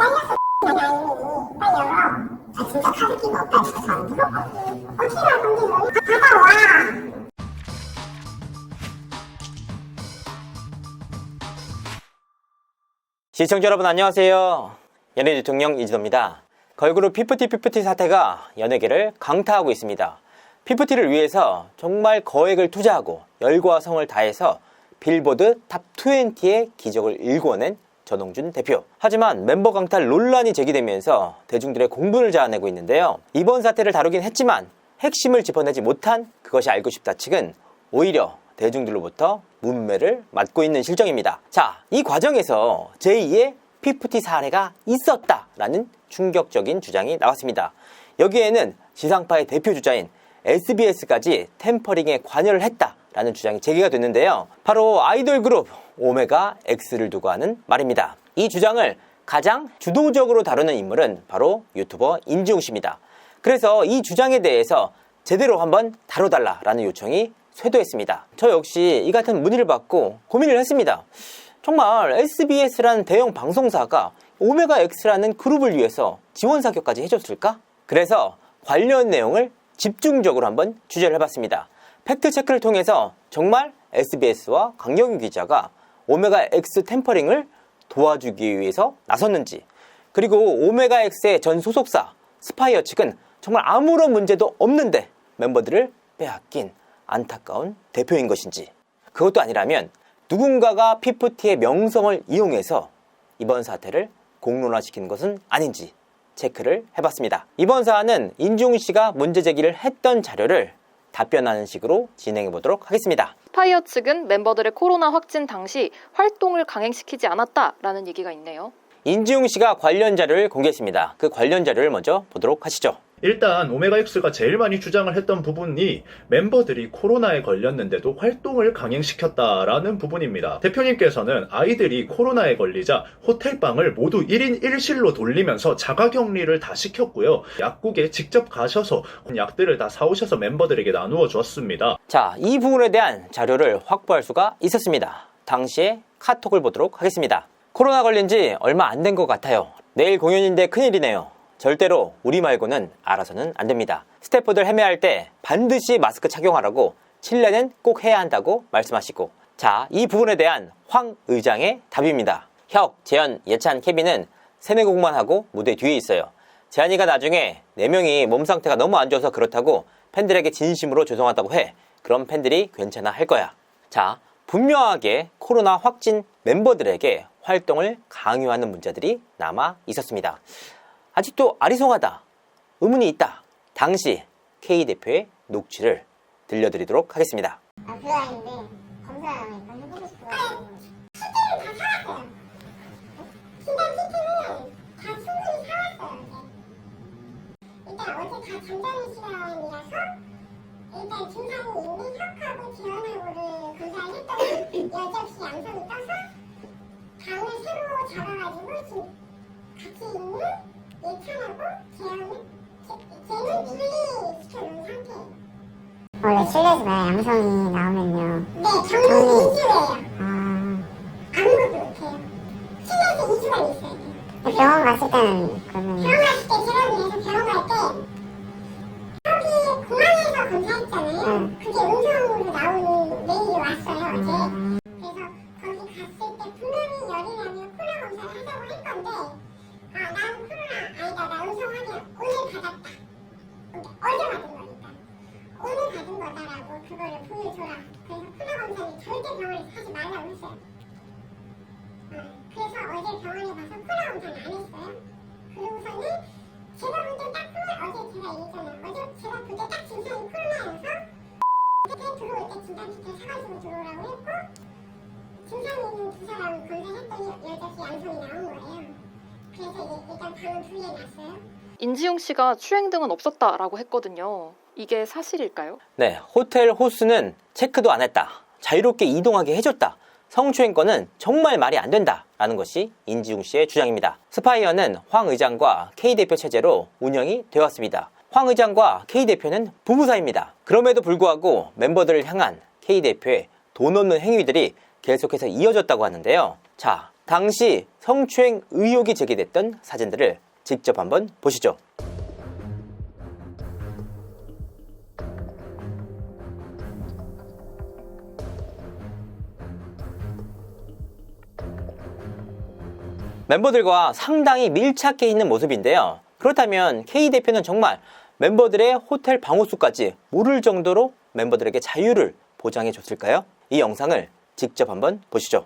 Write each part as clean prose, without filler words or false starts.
잘렸어. 아니, 빨리 열어. 아, 진짜 카드키가 없다. 진짜 안 들어? 어떻게 건지 너무 받아와. 시청자 여러분 안녕하세요. 연예 대통령 이진호입니다. 걸그룹 피프티 사태가 연예계를 강타하고 있습니다. 피프티를 위해서 정말 거액을 투자하고 열과 성을 다해서 빌보드 탑 20의 기적을 일궈낸 전홍준 대표. 하지만 멤버 강탈 논란이 제기되면서 대중들의 공분을 자아내고 있는데요. 이번 사태를 다루긴 했지만 핵심을 짚어내지 못한 그것이 알고 싶다 측은 오히려 대중들로부터 문매를 맞고 있는 실정입니다. 자, 이 과정에서 제2의 피프티 사례가 있었다라는 충격적인 주장이 나왔습니다. 여기에는 지상파의 대표 주자인 SBS까지 템퍼링에 관여를 했다라는 주장이 제기가 됐는데요. 바로 아이돌 그룹 오메가 X를 두고 하는 말입니다. 이 주장을 가장 주도적으로 다루는 인물은 바로 유튜버 인지웅 씨입니다. 그래서 이 주장에 대해서 제대로 한번 다뤄달라라는 요청이 쇄도했습니다. 저 역시 이 같은 문의를 받고 고민을 했습니다. 정말 SBS라는 대형 방송사가 오메가 X라는 그룹을 위해서 지원 사격까지 해줬을까? 그래서 관련 내용을 집중적으로 한번 취재를 해봤습니다. 팩트체크를 통해서 정말 SBS와 강경윤 기자가 오메가 X 템퍼링을 도와주기 위해서 나섰는지, 그리고 오메가 X의 전 소속사 스파이어 측은 정말 아무런 문제도 없는데 멤버들을 빼앗긴 안타까운 대표인 것인지, 그것도 아니라면 누군가가 피프티의 명성을 이용해서 이번 사태를 공론화시킨 것은 아닌지 체크를 해봤습니다. 이번 사안은 인지웅 씨가 문제 제기를 했던 자료를 답변하는 식으로 진행해 보도록 하겠습니다. 스파이어 측은 멤버들의 코로나 확진 당시 활동을 강행시키지 않았다라는 얘기가 있네요. 인지웅 씨가 관련 자료를 공개했습니다. 그 관련 자료를 먼저 보도록 하시죠. 일단 오메가X가 제일 많이 주장을 했던 부분이 멤버들이 코로나에 걸렸는데도 활동을 강행시켰다라는 부분입니다. 대표님께서는 아이들이 코로나에 걸리자 호텔방을 모두 1인 1실로 돌리면서 자가격리를 다 시켰고요. 약국에 직접 가셔서 약들을 다 사오셔서 멤버들에게 나누어 주었습니다. 자, 이 부분에 대한 자료를 확보할 수가 있었습니다. 당시에 카톡을 보도록 하겠습니다. 코로나 걸린 지 얼마 안 된 것 같아요. 내일 공연인데 큰일이네요. 절대로 우리 말고는 알아서는 안 됩니다. 스태프들 헤매할 때 반드시 마스크 착용하라고 칠레는 꼭 해야 한다고 말씀하시고, 자, 이 부분에 대한 황 의장의 답입니다. 혁, 재현, 예찬, 케빈은 세뇌곡만 하고 무대 뒤에 있어요. 재한이가 나중에 4명이 몸 상태가 너무 안 좋아서 그렇다고 팬들에게 진심으로 죄송하다고 해. 그럼 팬들이 괜찮아 할 거야. 자, 분명하게 코로나 확진 멤버들에게 활동을 강요하는 문자들이 남아 있었습니다. 아직도 아리송하다, 의문이 있다. 당시 K대표의 녹취를 들려드리도록 하겠습니다. 블라인드 검사하니까 해보고 싶어가지고 키트는 다 사왔어요. 진단 키트는 다 충분히 사왔어요. 일단 어제 다 잠자는 시간이라서 일단 증상이 있는 혁하고 재현하고를 검사를 했더니 여지없이 양성이 떠서 방을 새로 잡아가지고 지금 같이 있는 예찬하고 재현은 쟤는 분리시켜놓은 상태예요. 원래 실내에서 양성이 나오면요. 네, 정리 2주예요. 아, 아무것도 못해요. 실내에서 2주간 있어야 돼요. 병원 갔을 때는 그러면 병원 갔을 때 제가 그래서 병원 갈 때 여기 공항에서 검사했잖아요. 그게 음성으로 나오는 메일이 왔어요, 어제. 그래서 거기 갔을 때 분명히 열이 나면 코로나 검사를 하자고 할 건데 아, 난 코로나 아니다. 나 음성 확인 오늘 받았다. 어제 받은 거니까. 오늘 받은 거다라고 그거를 보여줘라. 그래서 코로나 검사는 절대 병원에서 하지 말라고 했어요. 그래서 어제 병원에 가서 코로나 검사는 안 했어요. 그러고서는 제가 볼 때 딱 어제 제가 얘기했잖아요. 어제 제가 볼 때 딱 증상이 코로나여서 그때 들어올 때 진단키트 사가지고 들어오라고 했고 증상이 있는 두 사람 검사했더니 여자씨 양성이 나온 거예요. 그래서 일단 방은 분리해놨어요. 인지웅 씨가 추행 등은 없었다라고 했거든요. 이게 사실일까요? 네, 호텔 호스는 체크도 안 했다. 자유롭게 이동하게 해줬다. 성추행권은 정말 말이 안 된다라는 것이 인지웅 씨의 주장입니다. 스파이어는 황 의장과 K대표 체제로 운영이 되었습니다. 황 의장과 K대표는 부부 사이입니다. 그럼에도 불구하고 멤버들을 향한 K대표의 돈 없는 행위들이 계속해서 이어졌다고 하는데요. 자, 당시 성추행 의혹이 제기됐던 사진들을 직접 한번 보시죠. 멤버들과 상당히 밀착해 있는 모습인데요. 그렇다면 K 대표는 정말 멤버들의 호텔 방호수까지 모를 정도로 멤버들에게 자유를 보장해 줬을까요? 이 영상을 직접 한번 보시죠.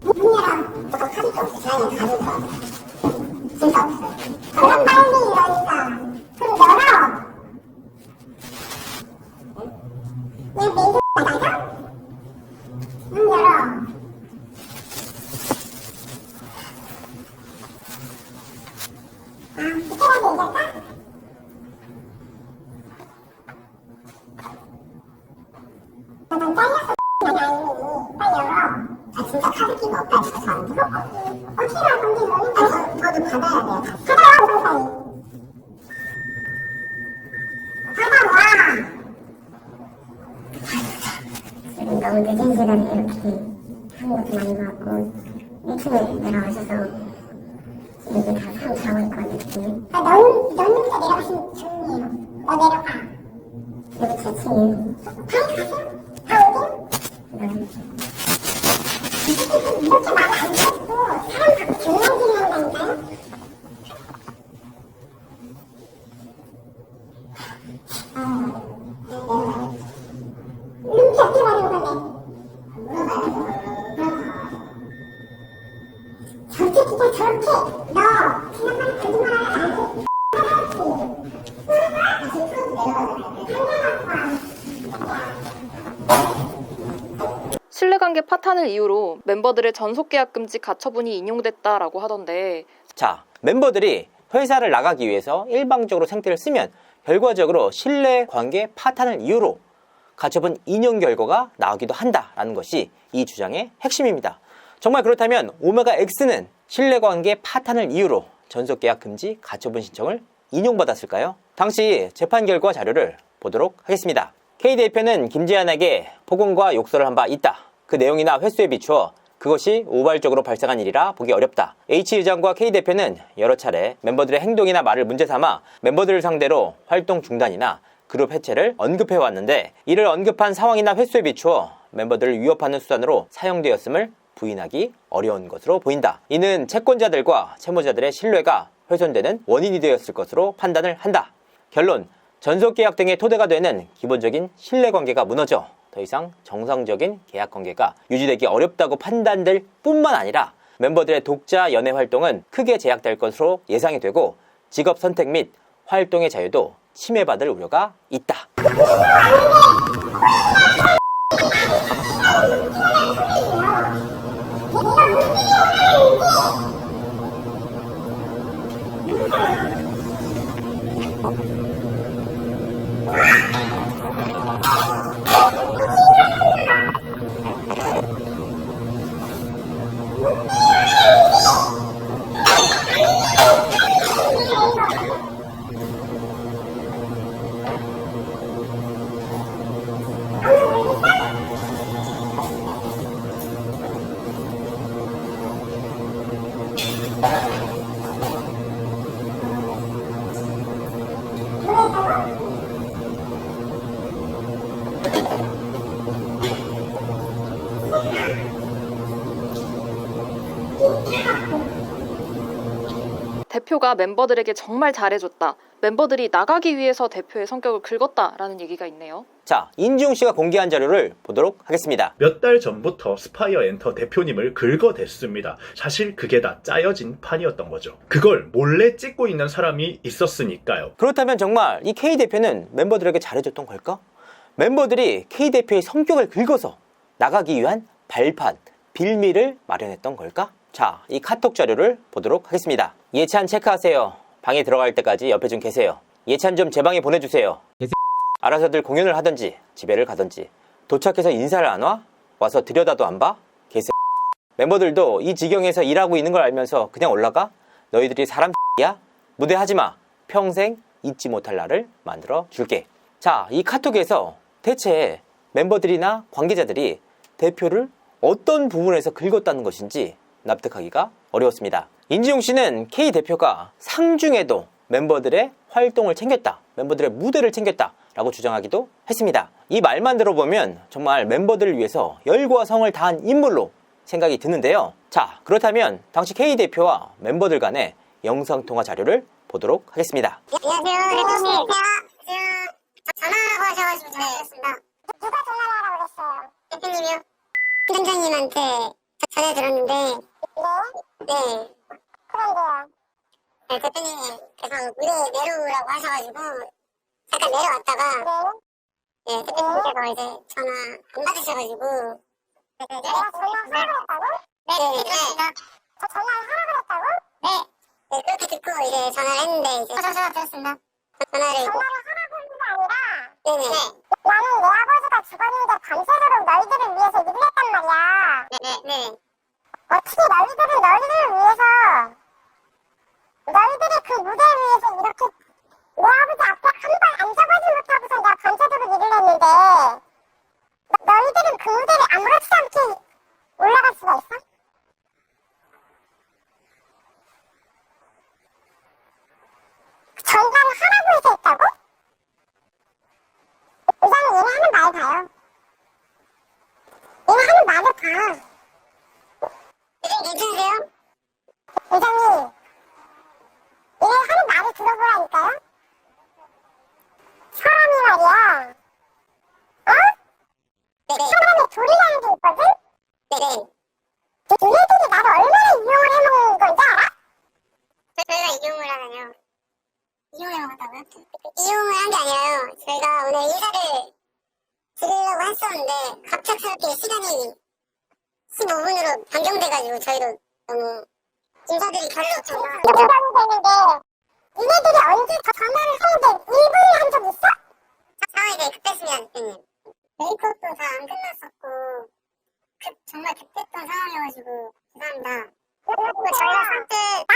문이랑 저거 카드도 없어. 저희는 가져도 진짜 없어요. 그럼 빨리 이러니까 그럼 열어. 내 메이드 나가? 문 열어. 부끄러워 얘기할까? 난 잘렸어. 난 아니니 빨리 열어. 아 진짜 카드키가 없다 해서 안 들어? 어떻게나 건지 모르는데 저도 받아야 돼요. 받아와 빨리. 받아와. 지금 너무 늦은 시간에 이렇게 하는 것도 아닌 것 같고 1층에 내려오셔서 이게 다 사람 자고 있거든요. 아 넌 혼자 내려가시면 좋네요. 너 내려가. 여기 제 층이에요. 빨리 가세요. 다 오긴? 네. 이렇게 말을 안 듣고 사람 갖고 장난질을 한다니까요? 눈치 어떻게 받는 건데? 저렇게 진짜 저렇게 너 지난번에 거짓말을 안 해. 신뢰관계 파탄을 이유로 멤버들의 전속계약 금지 가처분이 인용됐다라고 하던데 자, 멤버들이 회사를 나가기 위해서 일방적으로 생태를 쓰면 결과적으로 신뢰관계 파탄을 이유로 가처분 인용 결과가 나오기도 한다라는 것이 이 주장의 핵심입니다. 정말 그렇다면 오메가 X는 신뢰관계 파탄을 이유로 전속계약 금지 가처분 신청을 인용받았을까요? 당시 재판 결과 자료를 보도록 하겠습니다. K 대표는 김지한에게 폭언과 욕설을 한 바 있다. 그 내용이나 횟수에 비추어 그것이 우발적으로 발생한 일이라 보기 어렵다. H 의장과 K 대표는 여러 차례 멤버들의 행동이나 말을 문제 삼아 멤버들을 상대로 활동 중단이나 그룹 해체를 언급해 왔는데 이를 언급한 상황이나 횟수에 비추어 멤버들을 위협하는 수단으로 사용되었음을 부인하기 어려운 것으로 보인다. 이는 채권자들과 채무자들의 신뢰가 훼손되는 원인이 되었을 것으로 판단을 한다. 결론, 전속계약 등의 토대가 되는 기본적인 신뢰관계가 무너져 더 이상 정상적인 계약관계가 유지되기 어렵다고 판단될 뿐만 아니라 멤버들의 독자 연애 활동은 크게 제약될 것으로 예상이 되고 직업 선택 및 활동의 자유도 침해받을 우려가 있다. 대표가 멤버들에게 정말 잘해줬다. 멤버들이 나가기 위해서 대표의 성격을 긁었다라는 얘기가 있네요. 자, 인지용 씨가 공개한 자료를 보도록 하겠습니다. 몇 달 전부터 스파이어 엔터 대표님을 긁어댔습니다. 사실 그게 다 짜여진 판이었던 거죠. 그걸 몰래 찍고 있는 사람이 있었으니까요. 그렇다면 정말 이 K 대표는 멤버들에게 잘해줬던 걸까? 멤버들이 K 대표의 성격을 긁어서 나가기 위한 발판, 빌미를 마련했던 걸까? 자, 이 카톡 자료를 보도록 하겠습니다. 예찬 체크하세요. 방에 들어갈 때까지 옆에 좀 계세요. 예찬 좀 제 방에 보내주세요. 알아서들 공연을 하든지 집에를 가든지 도착해서 인사를 안 와? 와서 들여다도 안 봐? 개새. 멤버들도 이 지경에서 일하고 있는 걸 알면서 그냥 올라가? 너희들이 사람 야? 무대 하지마. 평생 잊지 못할 날을 만들어 줄게. 자, 이 카톡에서 대체 멤버들이나 관계자들이 대표를 어떤 부분에서 긁었다는 것인지 납득하기가 어려웠습니다. 인지용 씨는 K 대표가 상중에도 멤버들의 활동을 챙겼다, 멤버들의 무대를 챙겼다 라고 주장하기도 했습니다. 이 말만 들어보면 정말 멤버들을 위해서 열과 성을 다한 인물로 생각이 드는데요. 자, 그렇다면 당시 K 대표와 멤버들 간의 영상통화 자료를 보도록 하겠습니다. 안녕하세요. 대표님. 전화하고 하셔가지고 전화드렸습니다. 누가 전화를 하라고 그랬어요? 대표님이요? 부장님한테 전화 들었는데. 네? 네. 그런데요? 네, 대표님께서 무대 내려오라고 하셔가지고 잠깐 내려왔다가 네, 대표님께서 이제 전화 안 받으셔가지고 내가 전화하라고 했다고? 네, 들었습니다. 저 전화하라고 했다고? 네. 네, 그렇게 듣고 이제 전화를 했는데 이제 전화 들었습니다. 전화를 하라고 했는 게 아니라 네네. 나는 내 아버지가 죽었는데 밤새도록 너희들을 위해서 일을 했단 말이야. 네네. 어떻게 너희들을 위해서 너희들이 그 무대를 위해서 이렇게 내 아버지 앞에 한 번 앉아보지 못하고서 내가 밤새도록 일을 했는데 너희들은 그 무대를 아무렇지 않게 올라갈 수가 있어? 전화를 하라고 해서 했다고? 의장님 얘네 하는 말 봐요. 얘네 하는 말을 봐. 의장님 괜찮으세요? 의장님 얘네 하는 말을 들어보라니까요? 사람이 말이야 어? 네네. 사람의 돌이라는 게 있거든? 네네. 얘네들이 나를 얼마나 이용을 해먹는 건지 알아? 저희가 이용을 하다뇨. 이용을 해먹었다고요? 이용을 한 게 아니라요. 저희가 오늘 인사를 드리려고 했었는데 갑작스럽게 시간이 15분으로 변경돼가지고 저희도 너무 인사들이 별로 없잖아. 변경되는데 니네들이 언제 전화를 하는데 1분을 한 적 있어? 상황이 되게 급했습니다, 대표님. 메이크업도 다 안 끝났었고 정말 급했던 상황이어가지고 죄송합니다. 그리고 저희가 선뜻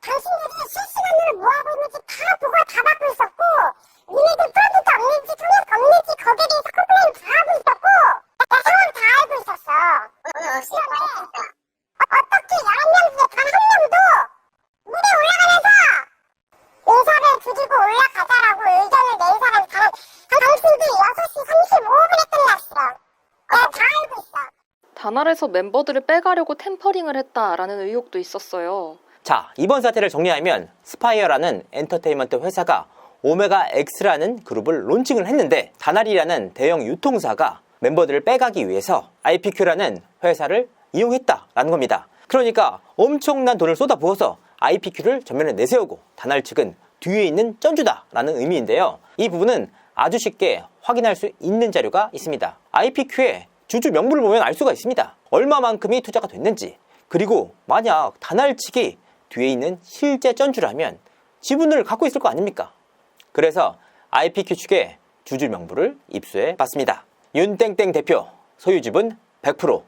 당신들이 실시간으로 뭐하고 있는지 다 보고 다 받고 있었고 니네들 프로젝트 없는지 통역 없는지 거기에 대해서 컴플레인 다 하고 있었고 내 상황 다 알고 있었어. 오늘 없이 다 했었다. 어떻게 11명 중에 단 한 명도 무대 올라가면서 인사를 드리고 올라가자라고 의견을 낸 사람이 당신들이 6시 35분에 끝났어. 내가 다 알고 있어. 단알에서 멤버들을 빼가려고 템퍼링을 했다라는 의혹도 있었어요. 자, 이번 사태를 정리하면 스파이어라는 엔터테인먼트 회사가 오메가 X라는 그룹을 론칭을 했는데 다날이라는 대형 유통사가 멤버들을 빼가기 위해서 IPQ라는 회사를 이용했다라는 겁니다. 그러니까 엄청난 돈을 쏟아부어서 IPQ를 전면에 내세우고 다날 측은 뒤에 있는 쩐주다라는 의미인데요. 이 부분은 아주 쉽게 확인할 수 있는 자료가 있습니다. IPQ의 주주 명부를 보면 알 수가 있습니다. 얼마만큼이 투자가 됐는지, 그리고 만약 다날 측이 뒤에 있는 실제 쩐주라면 지분을 갖고 있을 거 아닙니까? 그래서 IPQ 측의 주주 명부를 입수해 봤습니다. 윤땡땡 대표 소유 지분 100%,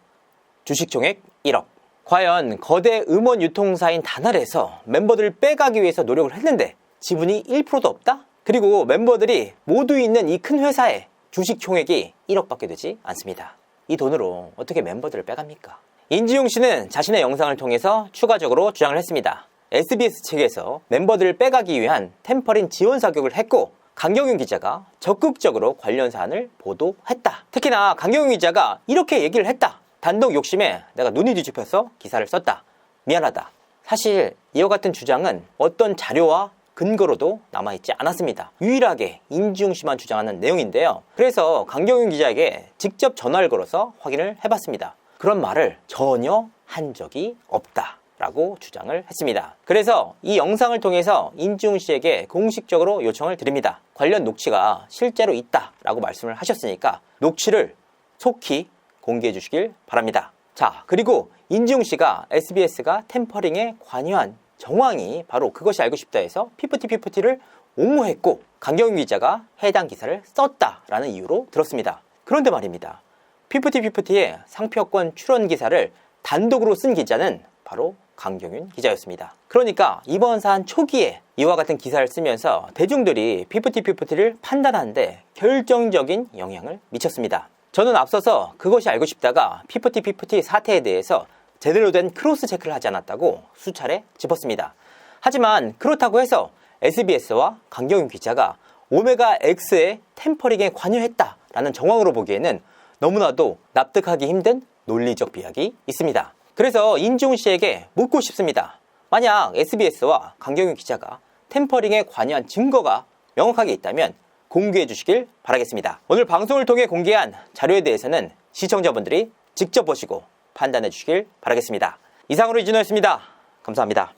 주식 총액 1억. 과연 거대 음원 유통사인 다날에서 멤버들을 빼가기 위해서 노력을 했는데 지분이 1%도 없다? 그리고 멤버들이 모두 있는 이 큰 회사의 주식 총액이 1억밖에 되지 않습니다. 이 돈으로 어떻게 멤버들을 빼갑니까? 인지용 씨는 자신의 영상을 통해서 추가적으로 주장을 했습니다. SBS 측에서 멤버들을 빼가기 위한 템퍼링 지원 사격을 했고 강경윤 기자가 적극적으로 관련 사안을 보도했다. 특히나 강경윤 기자가 이렇게 얘기를 했다. 단독 욕심에 내가 눈이 뒤집혀서 기사를 썼다. 미안하다. 사실 이와 같은 주장은 어떤 자료와 근거로도 남아있지 않았습니다. 유일하게 인지웅 씨만 주장하는 내용인데요. 그래서 강경윤 기자에게 직접 전화를 걸어서 확인을 해봤습니다. 그런 말을 전혀 한 적이 없다 라고 주장을 했습니다. 그래서 이 영상을 통해서 인지웅 씨에게 공식적으로 요청을 드립니다. 관련 녹취가 실제로 있다 라고 말씀을 하셨으니까 녹취를 속히 공개해 주시길 바랍니다. 자, 그리고 인지웅 씨가 SBS가 템퍼링에 관여한 정황이 바로 그것이 알고 싶다 해서 피프티를 옹호했고 강경윤 기자가 해당 기사를 썼다라는 이유로 들었습니다. 그런데 말입니다. 피프티의 상표권 출원 기사를 단독으로 쓴 기자는 바로 강경윤 기자였습니다. 그러니까 이번 사안 초기에 이와 같은 기사를 쓰면서 대중들이 피프티를 판단하는데 결정적인 영향을 미쳤습니다. 저는 앞서서 그것이 알고 싶다가 피프티 사태에 대해서 제대로 된 크로스 체크를 하지 않았다고 수차례 짚었습니다. 하지만 그렇다고 해서 SBS와 강경윤 기자가 오메가X의 템퍼링에 관여했다라는 정황으로 보기에는 너무나도 납득하기 힘든 논리적 비약이 있습니다. 그래서 인지웅 씨에게 묻고 싶습니다. 만약 SBS와 강경윤 기자가 템퍼링에 관여한 증거가 명확하게 있다면 공개해 주시길 바라겠습니다. 오늘 방송을 통해 공개한 자료에 대해서는 시청자분들이 직접 보시고 판단해 주시길 바라겠습니다. 이상으로 이진호였습니다. 감사합니다.